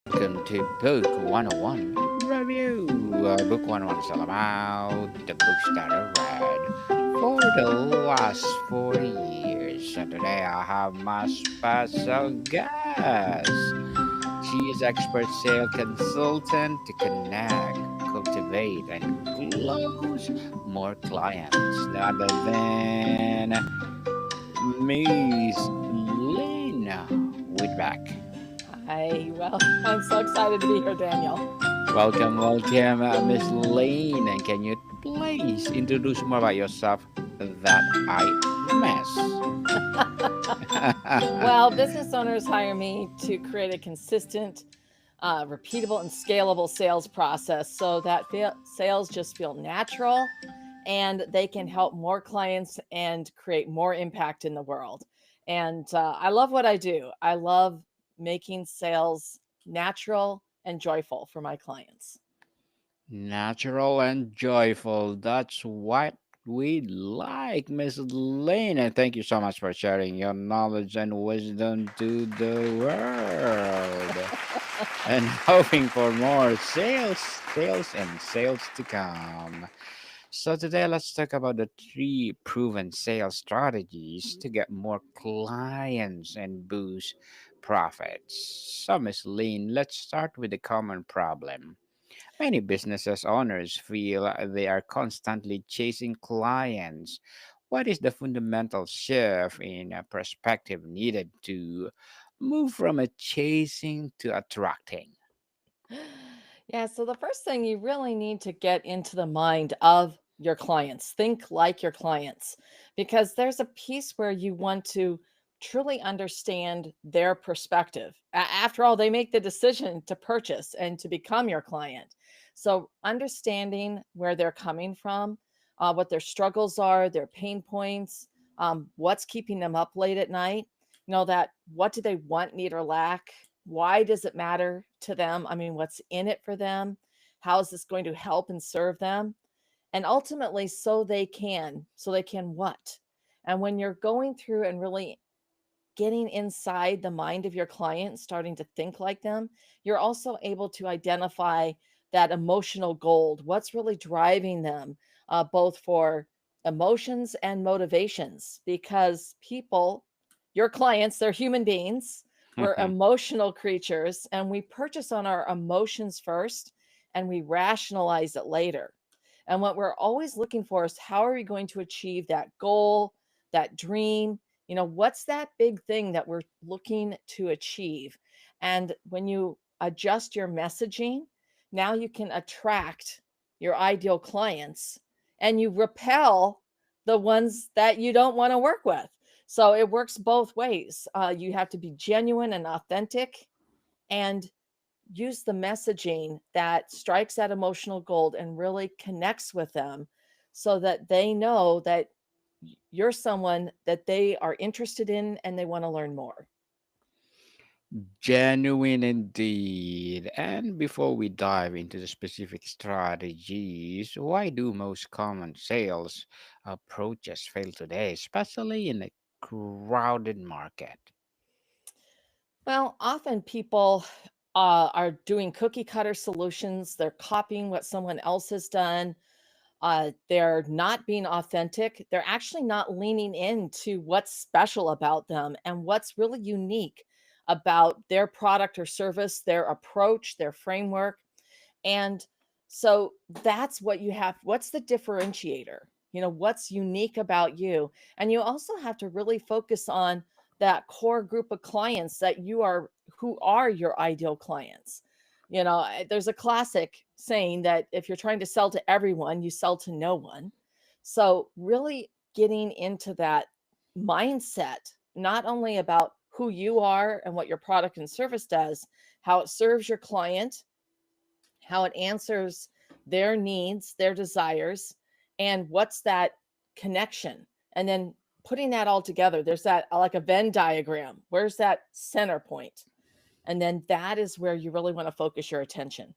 welcome to Book 101 Review. Book 101 is all about the books that I read for the last 40 years. So today I have my special guest. She is expert sales consultant to connect, cultivate, and close more clients. None other than Miss Lynn Whitbec. Well, I'm so excited to be here, Daniel. Welcome, Miss Lane. And can you please introduce more about yourself that I miss? Well, business owners hire me to create a consistent, repeatable, and scalable sales process so that sales just feel natural and they can help more clients and create more impact in the world. And I love what I do. I love making sales natural and joyful for my clients. Natural and joyful. That's what we like, Miss Lane. And thank you so much for sharing your knowledge and wisdom to the world. And hoping for more sales, and sales to come. So today let's talk about the three proven sales strategies to get more clients and boost profits. So Miss Lynn, let's start with the common problem. Many businesses owners feel they are constantly chasing clients. What is the fundamental shift in perspective needed to move from a chasing to attracting? Yeah, so the first thing you really need to get into the mind of your clients. Think like your clients because there's a piece where you want to truly understand their perspective. After all, they make the decision to purchase and to become your client. So, understanding where they're coming from, what their struggles are, their pain points, what's keeping them up late at night, that what do they want, need, or lack? Why does it matter to them? I mean, what's in it for them? How is this going to help and serve them? And ultimately, so they can what? And when you're going through and really getting inside the mind of your client, starting to think like them, you're also able to identify that emotional gold. What's really driving them, both for emotions and motivations? Because people, your clients, they're human beings. We're emotional creatures, and we purchase on our emotions first and we rationalize it later. And what we're always looking for is how are we going to achieve that goal, that dream, what's that big thing that we're looking to achieve? And when you adjust your messaging, now you can attract your ideal clients and you repel the ones that you don't want to work with. So it works both ways. You have to be genuine and authentic and use the messaging that strikes that emotional gold and really connects with them so that they know that you're someone that they are interested in and they want to learn more. Genuine indeed. And before we dive into the specific strategies, why do most common sales approaches fail today, especially in a crowded market? Well, often people are doing cookie cutter solutions. They're copying what someone else has done. They're not being authentic. They're actually not leaning into what's special about them and what's really unique about their product or service, their approach, their framework. And so that's what you have. What's the differentiator? What's unique about you? And you also have to really focus on that core group of clients that you are, who are your ideal clients. There's a classic saying that if you're trying to sell to everyone, you sell to no one. So, really getting into that mindset, not only about who you are and what your product and service does, how it serves your client, how it answers their needs, their desires, and what's that connection. And then putting that all together, there's that like a Venn diagram. Where's that center point? And then that is where you really want to focus your attention.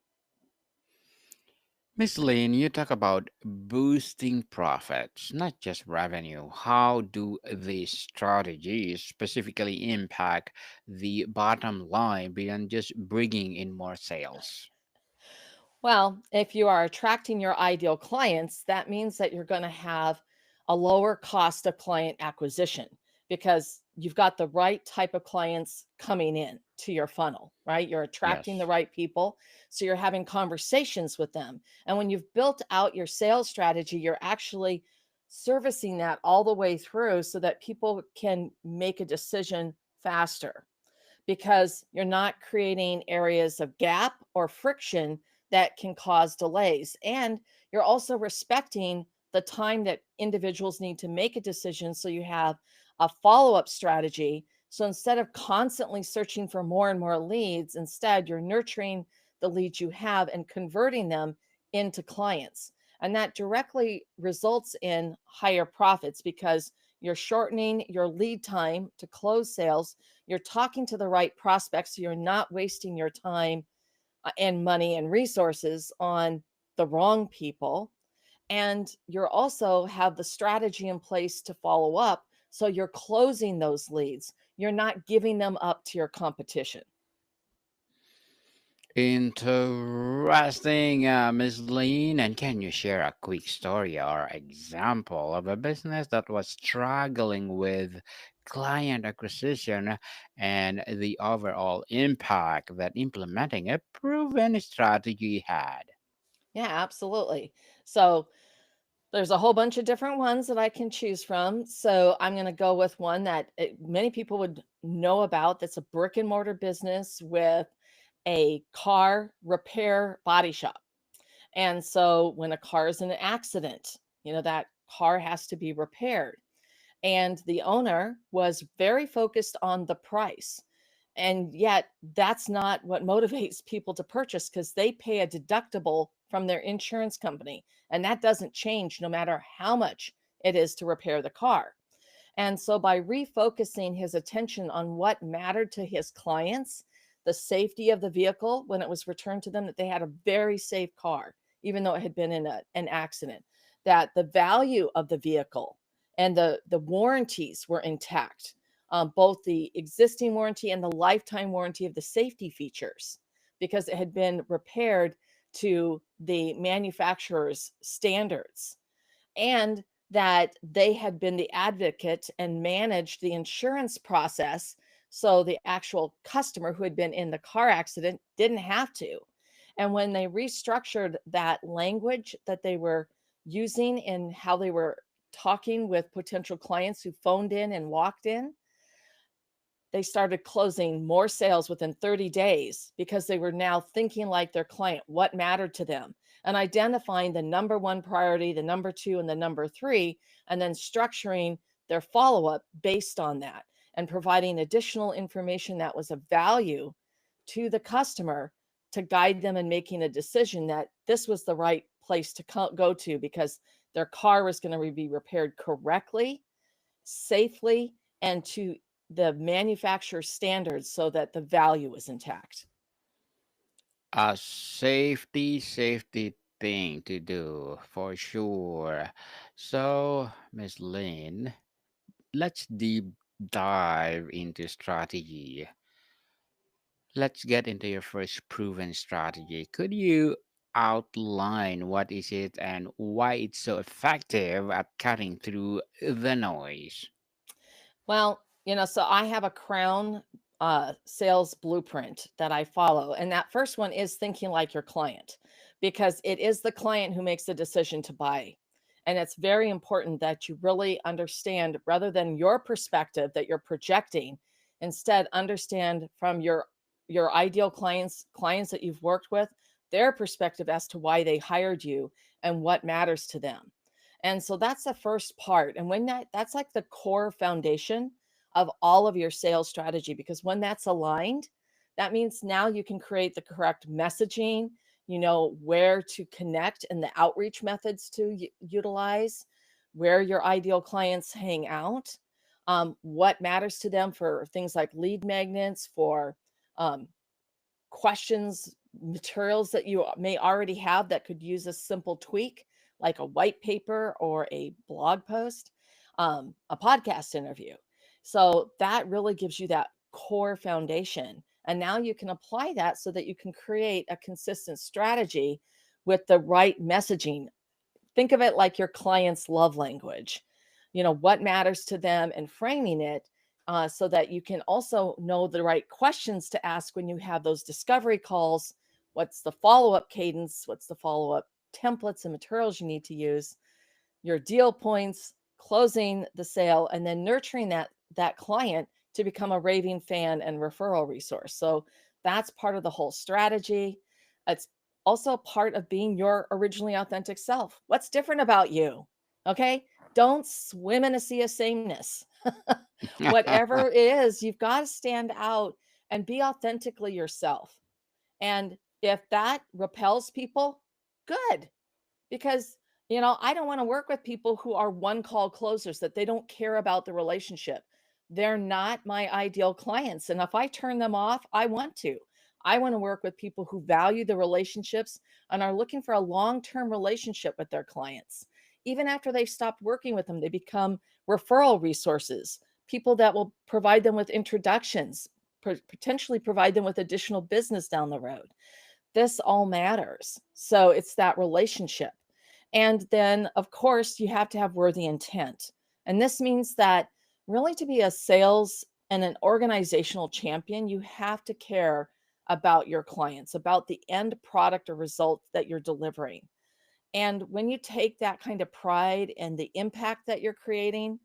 Miss Lynn, you talk about boosting profits, not just revenue. How do these strategies specifically impact the bottom line beyond just bringing in more sales? Well, if you are attracting your ideal clients, that means that you're going to have a lower cost of client acquisition because you've got the right type of clients coming in to your funnel, right? You're attracting the Yes. right people. So you're having conversations with them. And when you've built out your sales strategy, you're actually servicing that all the way through so that people can make a decision faster because you're not creating areas of gap or friction that can cause delays. And you're also respecting the time that individuals need to make a decision. So you have a follow up strategy. So instead of constantly searching for more and more leads, instead, you're nurturing the leads you have and converting them into clients. And that directly results in higher profits because you're shortening your lead time to close sales. You're talking to the right prospects. So you're not wasting your time and money and resources on the wrong people. And you're also have the strategy in place to follow up. So you're closing those leads. You're not giving them up to your competition. Interesting, Miss Lynn. And can you share a quick story or example of a business that was struggling with client acquisition and the overall impact that implementing a proven strategy had? Yeah, absolutely. So there's a whole bunch of different ones that I can choose from. So I'm going to go with one that many people would know about. That's a brick and mortar business with a car repair body shop. And so when a car is in an accident, that car has to be repaired. And the owner was very focused on the price. And yet, that's not what motivates people to purchase because they pay a deductible from their insurance company. And that doesn't change no matter how much it is to repair the car. And so by refocusing his attention on what mattered to his clients, the safety of the vehicle when it was returned to them, that they had a very safe car, even though it had been in an accident, that the value of the vehicle and the warranties were intact, both the existing warranty and the lifetime warranty of the safety features, because it had been repaired to the manufacturer's standards and that they had been the advocate and managed the insurance process. So the actual customer who had been in the car accident didn't have to. And when they restructured that language that they were using in how they were talking with potential clients who phoned in and walked in, they started closing more sales within 30 days because they were now thinking like their client, what mattered to them, and identifying the number one priority, the number two, and the number three, and then structuring their follow up based on that and providing additional information that was of value to the customer to guide them in making a decision that this was the right place to go to because their car was going to be repaired correctly, safely, and to the manufacturer standards so that the value is intact. A safety thing to do for sure. So, Miss Lynn, let's deep dive into strategy. Let's get into your first proven strategy. Could you outline what is it and why it's so effective at cutting through the noise? Well, so I have a crown sales blueprint that I follow. And that first one is thinking like your client because it is the client who makes the decision to buy. And it's very important that you really understand rather than your perspective that you're projecting, instead understand from your ideal clients that you've worked with, their perspective as to why they hired you and what matters to them. And so that's the first part. And when that's like the core foundation of all of your sales strategy, because when that's aligned, that means now you can create the correct messaging, where to connect and the outreach methods to utilize, where your ideal clients hang out, what matters to them for things like lead magnets, for um, questions materials that you may already have that could use a simple tweak, like a white paper or a blog post, a podcast interview. So that really gives you that core foundation. And now you can apply that so that you can create a consistent strategy with the right messaging. Think of it like your client's love language, what matters to them, and framing it so that you can also know the right questions to ask when you have those discovery calls. What's the follow up cadence? What's the follow up templates and materials you need to use? Your deal points, closing the sale, and then nurturing that client to become a raving fan and referral resource. So that's part of the whole strategy. It's also part of being your originally authentic self. What's different about you? Okay? Don't swim in a sea of sameness. Whatever it is, you've got to stand out and be authentically yourself. And if that repels people, good, because I don't want to work with people who are one call closers, that they don't care about the relationship. They're not my ideal clients, and if I turn them off, I want to work with people who value the relationships and are looking for a long-term relationship with their clients. Even after they've stopped working with them, they become referral resources, people that will provide them with introductions, potentially provide them with additional business down the road. This all matters. So it's that relationship. And then, of course, you have to have worthy intent. And this means that really, to be a sales and an organizational champion, you have to care about your clients, about the end product or result that you're delivering. And when you take that kind of pride and the impact that you're creating,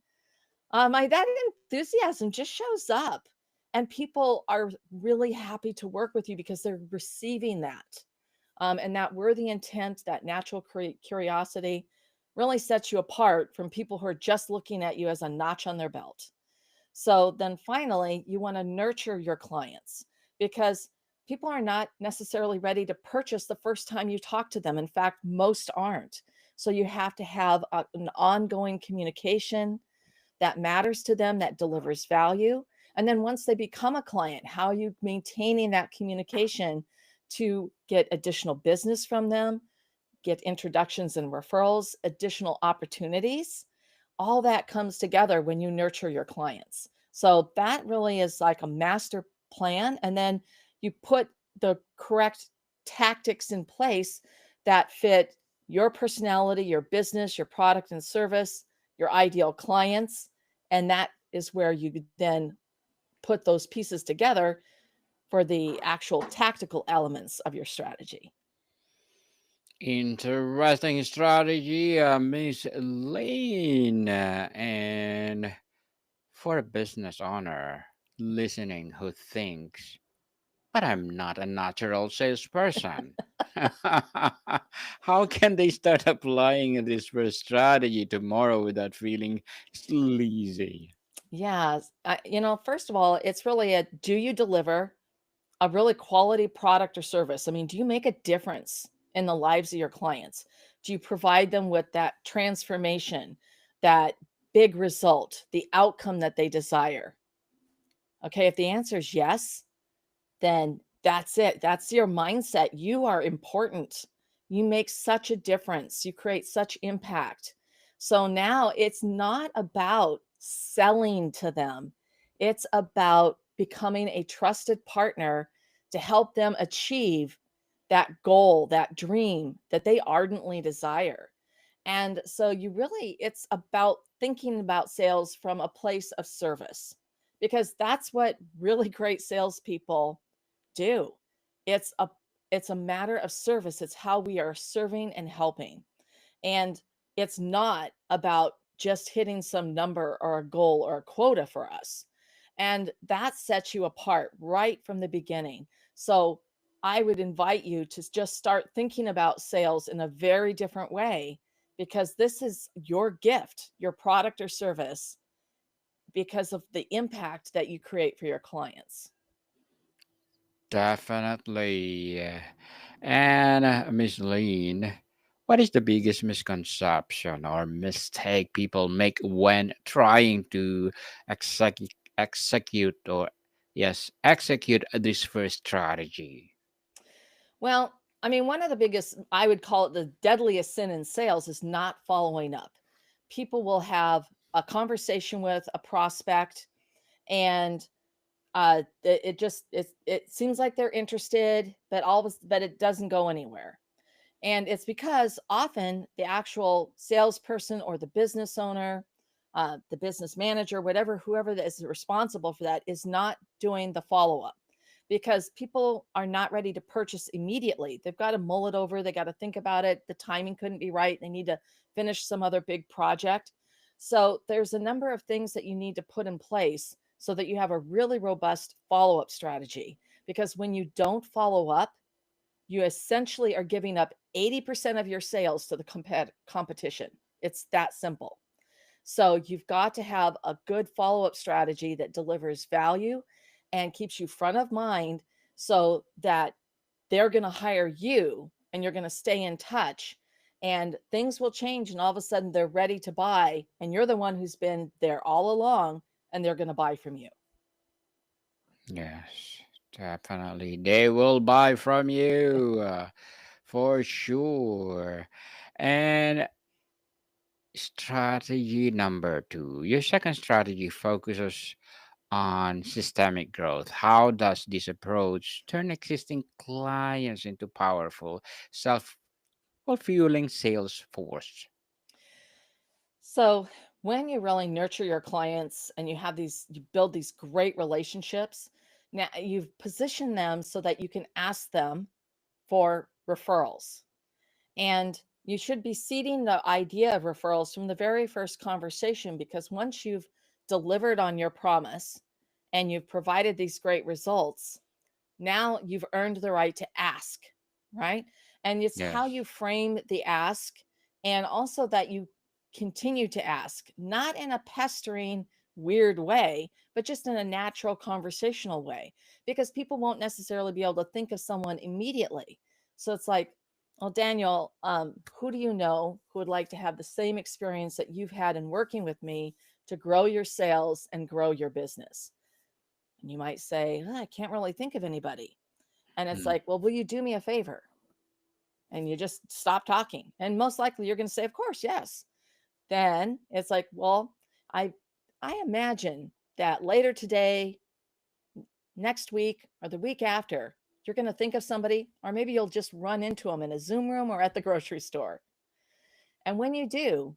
that enthusiasm just shows up. And people are really happy to work with you because they're receiving that. And that worthy intent, that natural curiosity really sets you apart from people who are just looking at you as a notch on their belt. So then finally, you want to nurture your clients because people are not necessarily ready to purchase the first time you talk to them. In fact, most aren't. So you have to have an ongoing communication that matters to them, that delivers value. And then once they become a client, how are you maintaining that communication to get additional business from them, get introductions and referrals, additional opportunities? All that comes together when you nurture your clients. So that really is like a master plan. And then you put the correct tactics in place that fit your personality, your business, your product and service, your ideal clients. And that is where you then put those pieces together for the actual tactical elements of your strategy. Interesting strategy, Miss Lane. And for a business owner listening who thinks, but I'm not a natural salesperson. How can they start applying this first strategy tomorrow without feeling sleazy? Yeah. First of all, it's really a do you deliver a really quality product or service? I mean, do you make a difference in the lives of your clients? Do you provide them with that transformation, that big result, the outcome that they desire? Okay, if the answer is yes, then that's it. That's your mindset. You are important. You make such a difference. You create such impact. So now it's not about selling to them, it's about becoming a trusted partner to help them achieve that goal, that dream that they ardently desire. And so it's about thinking about sales from a place of service because that's what really great salespeople do. It's a it's a matter of service. It's how we are serving and helping. And it's not about just hitting some number or a goal or a quota for us. And that sets you apart right from the beginning. So I would invite you to just start thinking about sales in a very different way because this is your gift, your product or service, because of the impact that you create for your clients. Definitely. And Miss Lean, what is the biggest misconception or mistake people make when trying to execute or execute this first strategy? Well, I mean, one of the biggest, I would call it the deadliest sin in sales is not following up. People will have a conversation with a prospect and it just it seems like they're interested, but but it doesn't go anywhere. And it's because often the actual salesperson or the business owner, the business manager, whatever, whoever that is responsible for that is not doing the follow up because people are not ready to purchase immediately. They've got to mull it over, they got to think about it. The timing couldn't be right. They need to finish some other big project. So there's a number of things that you need to put in place so that you have a really robust follow up strategy. Because when you don't follow up, you essentially are giving up 80% of your sales to the competition. It's that simple. So you've got to have a good follow up strategy that delivers value and keeps you front of mind so that they're going to hire you and you're going to stay in touch and things will change and all of a sudden they're ready to buy and you're the one who's been there all along and they're going to buy from you. Yes, definitely. They will buy from you for sure. And strategy number two, your second strategy focuses on systemic growth. How does this approach turn existing clients into powerful, self fulfilling sales force? So, when you really nurture your clients and you build these great relationships, now you've positioned them so that you can ask them for referrals. And you should be seeding the idea of referrals from the very first conversation because once you've delivered on your promise and you've provided these great results, now you've earned the right to ask, right? And it's how Yes. you frame the ask and also that you continue to ask, not in a pestering, weird way, but just in a natural conversational way, because people won't necessarily be able to think of someone immediately. So it's like, well, Daniel, who do you know who would like to have the same experience that you've had in working with me to grow your sales and grow your business? And you might say, "Oh, I can't really think of anybody." And it's Mm. like, well, will you do me a favor? And you just stop talking. And most likely you're going to say, of course, yes. Then it's like, well, I I imagine that later today, next week, or the week after, you're going to think of somebody, or maybe you'll just run into them in a Zoom room or at the grocery store. And when you do,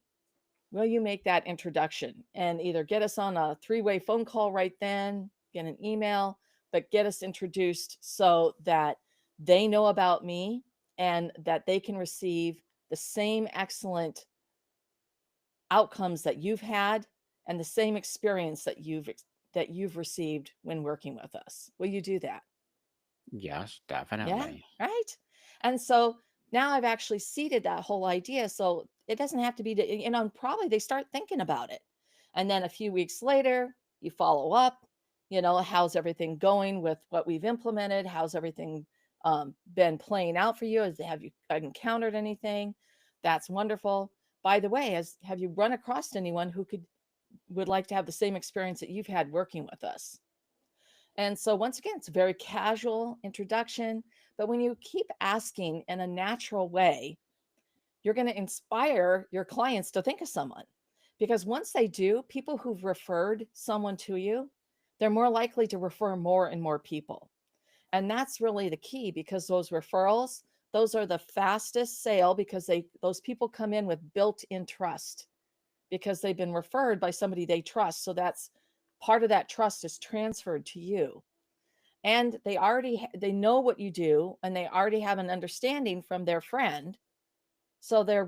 will you make that introduction and either get us on a three-way phone call right then, get an email, but get us introduced so that they know about me and that they can receive the same excellent outcomes that you've had and the same experience that you've received when working with us. Will you do that? Yes, Yeah, definitely. right? And so now I've actually seeded that whole idea. So it doesn't have to be, probably they start thinking about it. And then a few weeks later, you follow up, how's everything going with what we've implemented? How's everything been playing out for you? Have you encountered anything? That's wonderful. By the way, have you run across anyone who would like to have the same experience that you've had working with us? And so, once again, it's a very casual introduction. But when you keep asking in a natural way, you're going to inspire your clients to think of someone. Because once they do, people who've referred someone to you, they're more likely to refer more and more people. And that's really the key because those referrals, those are the fastest sale because those people come in with built-in trust because they've been referred by somebody they trust. So that's part of that trust is transferred to you and they know what you do and they already have an understanding from their friend, so they're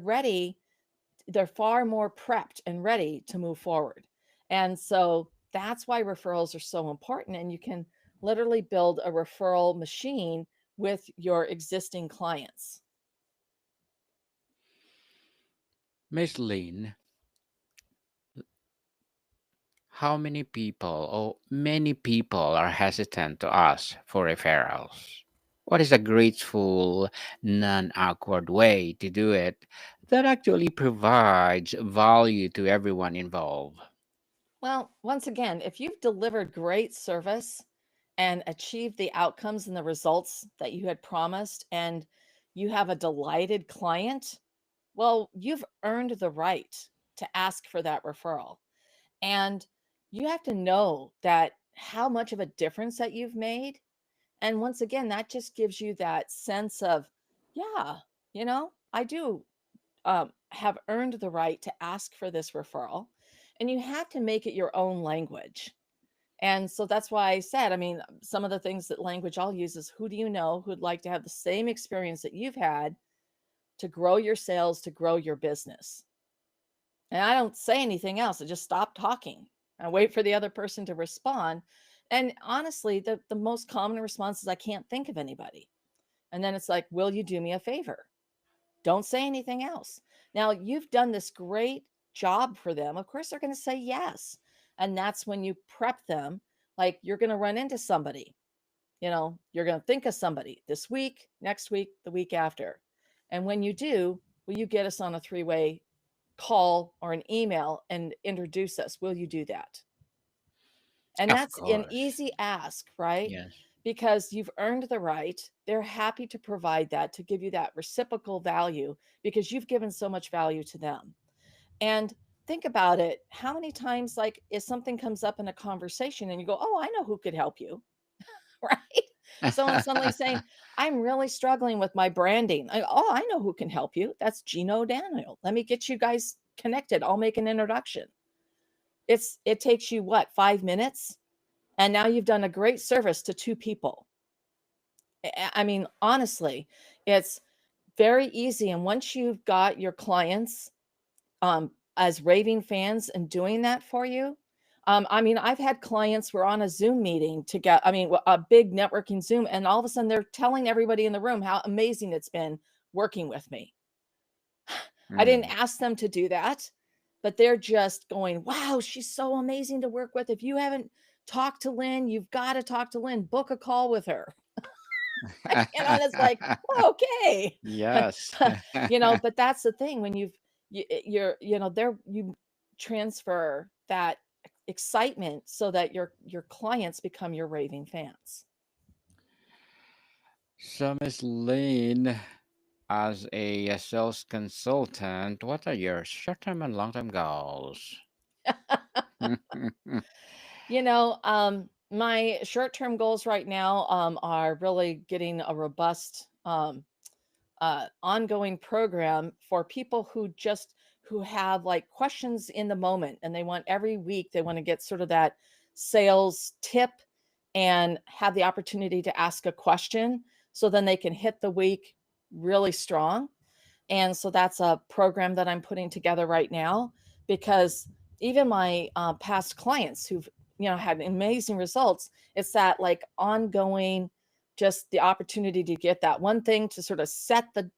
far more prepped and ready to move forward. And so that's why referrals are so important, and you can literally build a referral machine with your existing clients. Miss Lynn, how many people are hesitant to ask for referrals? What is a graceful, non awkward way to do it that actually provides value to everyone involved? Well, once again, if you've delivered great service and achieve the outcomes and the results that you had promised, and you have a delighted client, well, you've earned the right to ask for that referral. And you have to know that how much of a difference that you've made. And once again, that just gives you that sense of, yeah, I do have earned the right to ask for this referral. And you have to make it your own language. And so that's why I said, I mean, some of the things that language I'll use is who do you know who'd like to have the same experience that you've had to grow your sales, to grow your business? And I don't say anything else. I just stop talking. I wait for the other person to respond. And honestly, the most common response is, I can't think of anybody. And then it's like, will you do me a favor? Don't say anything else. Now, you've done this great job for them. Of course, they're going to say yes. And that's when you prep them. Like, you're going to run into somebody, you're going to think of somebody this week, next week, the week after. And when you do, will you get us on a three-way call or an email and introduce us? Will you do that? And Of that's an course. easy ask, right? Yes. Because you've earned the right. They're happy to provide that, to give you that reciprocal value, because you've given so much value to them. And think about it. How many times, like, if something comes up in a conversation and you go, oh, I know who could help you, right? Someone suddenly saying, I'm really struggling with my branding. Oh, I know who can help you. That's Gino Daniel. Let me get you guys connected. I'll make an introduction. It takes you what, 5 minutes? And now you've done a great service to two people. I mean, honestly, it's very easy. And once you've got your clients as raving fans and doing that for you, I mean, I've had clients were on a Zoom meeting to get, I mean, a big networking Zoom, and all of a sudden they're telling everybody in the room how amazing it's been working with me. I didn't Mm. ask them to do that, but they're just going, wow, she's so amazing to work with. If you haven't talked to Lynn, you've got to talk to Lynn, book a call with her. And it's like, well, okay. Yes. But that's the thing when you're, there, you transfer that excitement so that your clients become your raving fans. So, Miss Lynn, as a sales consultant, what are your short-term and long-term goals? My short-term goals right now are really getting a robust ongoing program for people who have like questions in the moment, and they want every week they want to get sort of that sales tip and have the opportunity to ask a question, so then they can hit the week really strong. And so that's a program that I'm putting together right now, because even my past clients who've had amazing results, it's that like ongoing, just the opportunity to get that one thing to sort of set the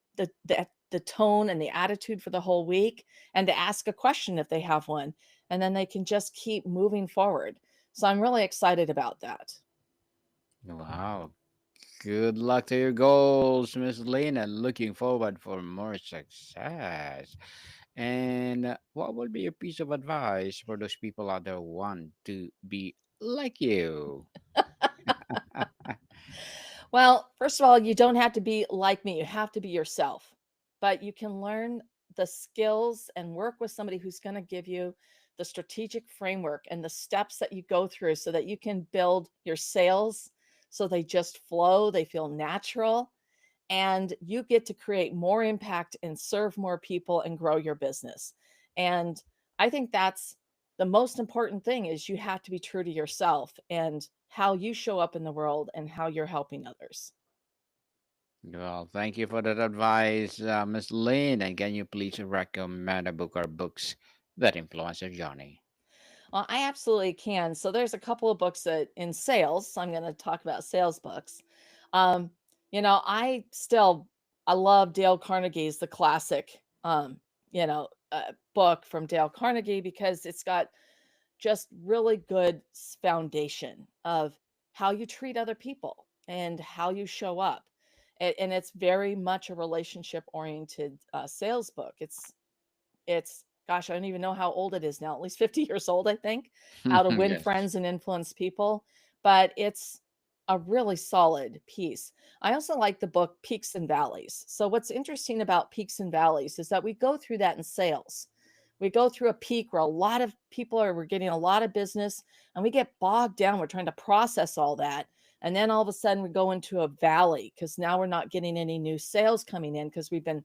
tone and the attitude for the whole week, and to ask a question if they have one, and then they can just keep moving forward. So I'm really excited about that. Wow. Good luck to your goals, Miss Lynn, and looking forward for more success. And what would be your piece of advice for those people out there who want to be like you? Well, first of all, you don't have to be like me. You have to be yourself. But you can learn the skills and work with somebody who's going to give you the strategic framework and the steps that you go through so that you can build your sales so they just flow, they feel natural, and you get to create more impact and serve more people and grow your business. And I think that's the most important thing, is you have to be true to yourself and how you show up in the world and how you're helping others. Well, thank you for that advice, Miss Lynn. And can you please recommend a book or books that influence your journey? Well, I absolutely can. So there's a couple of books that in sales, so I'm going to talk about sales books. Um, I love Dale Carnegie's The Classic, book from Dale Carnegie, because it's got just really good foundation of how you treat other people and how you show up. And it's very much a relationship oriented sales book. It's gosh, I don't even know how old it is now, at least 50 years old, I think, How to Win Yes. Friends and Influence People. But it's a really solid piece. I also like the book Peaks and Valleys. So, what's interesting about peaks and valleys is that we go through that in sales. We go through a peak where a lot of people are, we're getting a lot of business and we get bogged down. We're trying to process all that. And then all of a sudden we go into a valley because now we're not getting any new sales coming in because we've been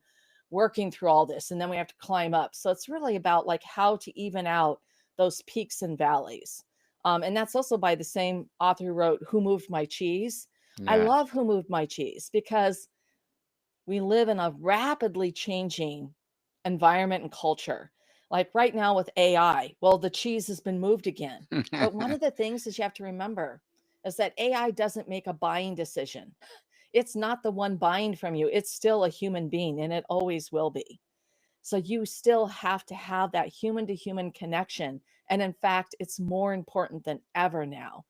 working through all this and then we have to climb up. So it's really about like how to even out those peaks and valleys. And that's also by the same author who wrote Who Moved My Cheese. I Yes. love Who Moved My Cheese because we live in a rapidly changing environment and culture. Like right now with AI, well, the cheese has been moved again. But one of the things is you have to remember is that AI doesn't make a buying decision. It's not the one buying from you. It's still a human being and it always will be. So you still have to have that human to human connection. And in fact, it's more important than ever now.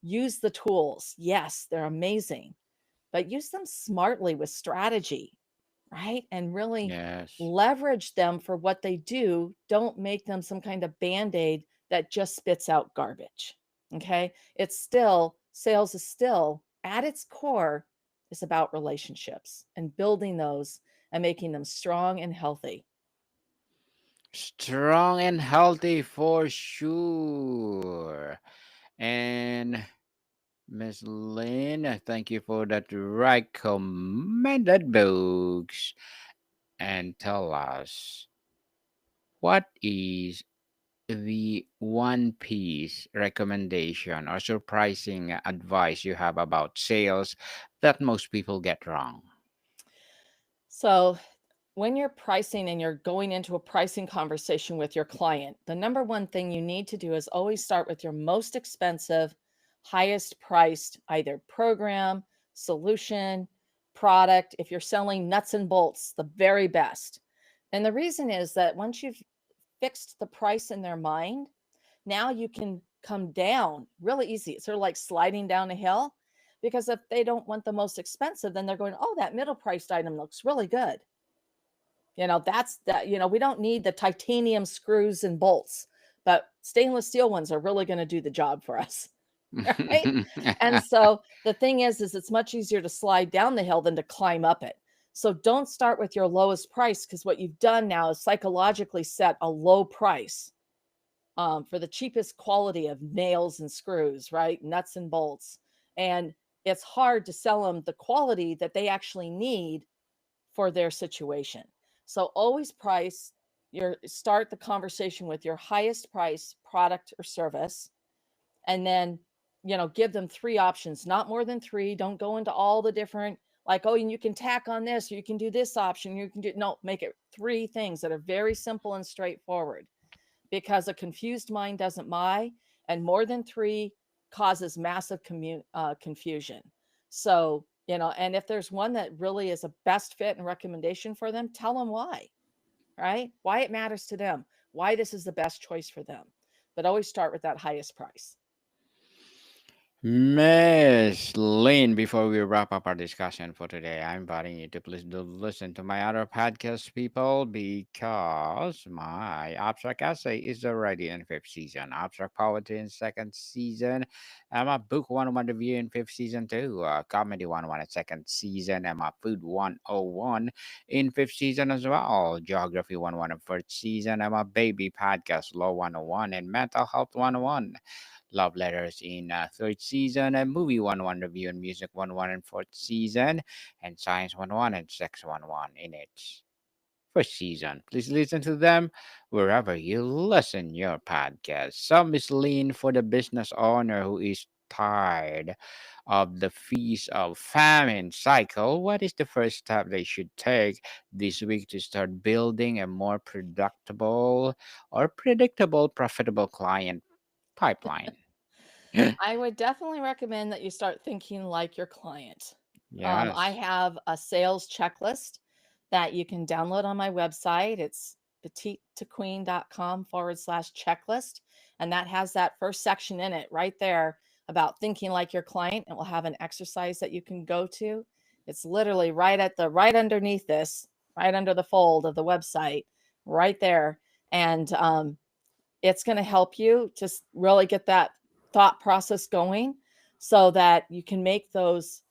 Use the tools. Yes, they're amazing, but use them smartly with strategy, right? And really Yes. leverage them for what they do. Don't make them some kind of band aid that just spits out garbage. Okay. It's still, sales is still at its core, is about relationships and building those and making them strong and healthy. Strong and healthy for sure. And Miss Lynn, thank you for that recommended books. And tell us, what is the one piece recommendation or surprising advice you have about sales that most people get wrong? So, when you're pricing and you're going into a pricing conversation with your client, the number one thing you need to do is always start with your most expensive, highest priced either program, solution, product. If you're selling nuts and bolts, the very best. And the reason is that once you've fixed the price in their mind, now you can come down really easy. It's sort of like sliding down a hill because if they don't want the most expensive, then they're going, oh, that middle priced item looks really good. That's that, we don't need the titanium screws and bolts, but stainless steel ones are really going to do the job for us. Right. And so the thing is it's much easier to slide down the hill than to climb up it. So don't start with your lowest price because what you've done now is psychologically set a low price for the cheapest quality of nails and screws, right? Nuts and bolts. And it's hard to sell them the quality that they actually need for their situation. So always start the conversation with your highest price product or service and then give them three options, not more than three. Don't go into all the different like, oh, and you can tack on this, or you can do this option, you can do no, make it three things that are very simple and straightforward because a confused mind doesn't buy, and more than three causes massive confusion. So, and if there's one that really is a best fit and recommendation for them, tell them why, right? Why it matters to them, why this is the best choice for them. But always start with that highest price. Miss Lynn, before we wrap up our discussion for today, I'm inviting you to please do listen to my other podcast, people, because my Abstract Essay is already in fifth season. Abstract Poetry in second season. And my Book 101 Review in fifth season too. Comedy 101 in second season. And my Food 101 in fifth season as well. Geography 101 in first season. And my Baby Podcast, Law 101 and Mental Health 101. Love Letters in third season, and Movie 101 Review and Music 101 in fourth season, and Science 101 and Sex 101 in its first season. Please listen to them wherever you listen your podcast. Some is lean for the business owner who is tired of the feast of famine cycle. What is the first step they should take this week to start building a more predictable, profitable client pipeline? I would definitely recommend that you start thinking like your client. I Yes. have a sales checklist that you can download on my website. It's petite2queen.com/checklist. And that has that first section in it right there about thinking like your client. And we'll have an exercise that you can go to. It's literally right underneath this, right under the fold of the website, right there. And it's going to help you just really get that thought process going so that you can make those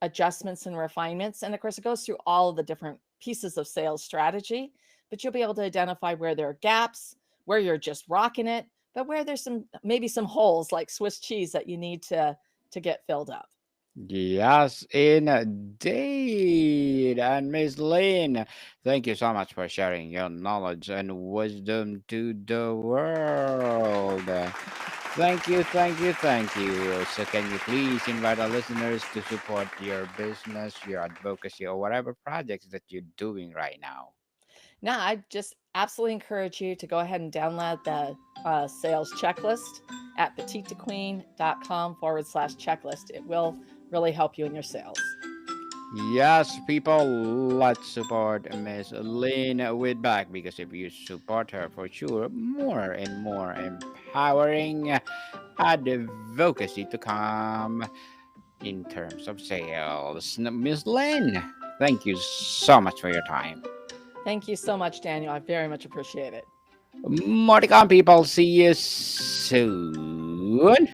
adjustments and refinements. And of course, it goes through all of the different pieces of sales strategy, but you'll be able to identify where there are gaps, where you're just rocking it, but where there's some maybe some holes like Swiss cheese that you need to get filled up. Yes, indeed. And Miss Lynn, thank you so much for sharing your knowledge and wisdom to the world. Thank you, thank you, thank you. So, can you please invite our listeners to support your business, your advocacy, or whatever projects that you're doing right now? Now, I just absolutely encourage you to go ahead and download the sales checklist at petitequeen.com/checklist. It will really help you in your sales. Yes, people, let's support Miss Lynn Whitbec because if you support her, for sure, more and more empowering advocacy to come in terms of sales. Miss Lynn, thank you so much for your time. Thank you so much, Daniel. I very much appreciate it. More to come, people. See you soon.